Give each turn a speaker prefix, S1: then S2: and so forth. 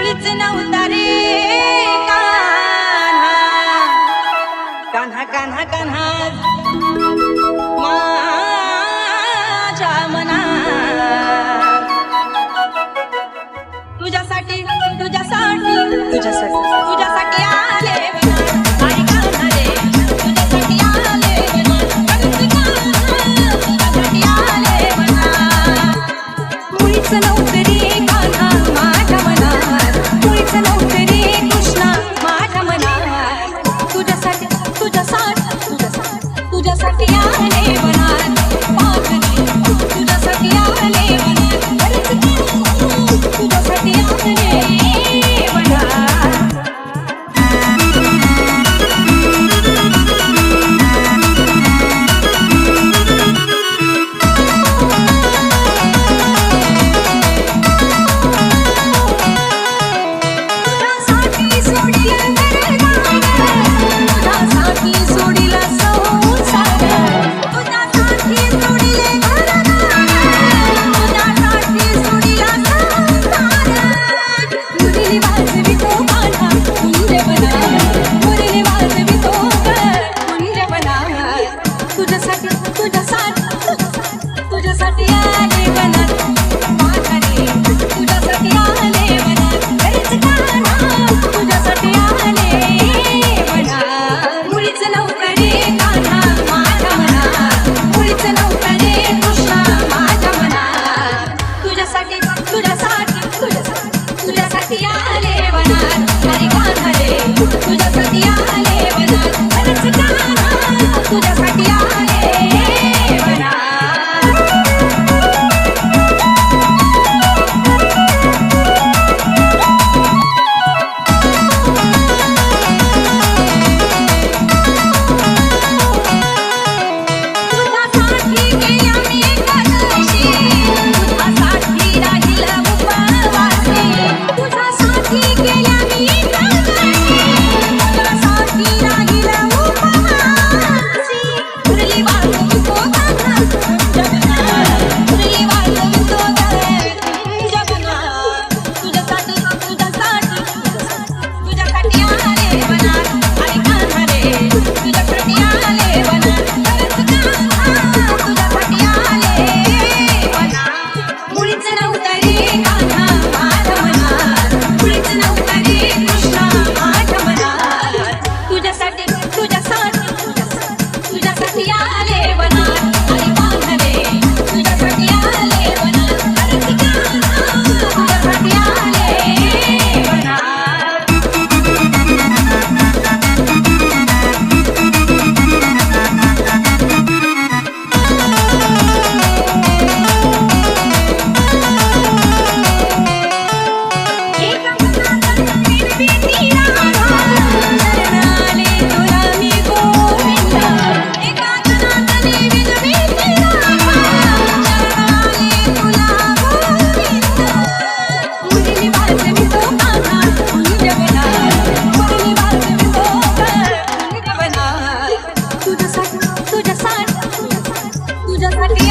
S1: मुळीच नव्हता रे कान्हा कान्हा कान्हा कान्हा माझ्या मनात तुझ्यासाठी तुझ्यासाठी तुझ्यासाठी तुझ्यासाठी आले आई कान्हा रे तुझ्यासाठी आले तुझ्यासाठी आले मुळीच नव्हतं रे कान्हा माझ्या मनात मुळीच नव्हतं रे कृष्णा माझ्या मनात तुझ्यासाठी तुझ्यासाठी तुझ्यासाठी आले मनात पाखरे तुझ्यासाठी आले मनात तुझ्यासाठी आले तुझ्यासाठी आले मनात पाखरे तुझ्यासाठी आले मनात तुझ्यासाठी आले मनात मुळीच नव्हतं रे कान्हा माझ्या मनात मुळीच नव्हतं रे कृष्णा माझ्या मनात तुझ्यासाठी तुझ्यासाठी तुझ्यासाठी आले मनात अरे कान्हा रे तुझ्यासाठी आले मनात तुझ्यासाठी आले तुझ्यासाठी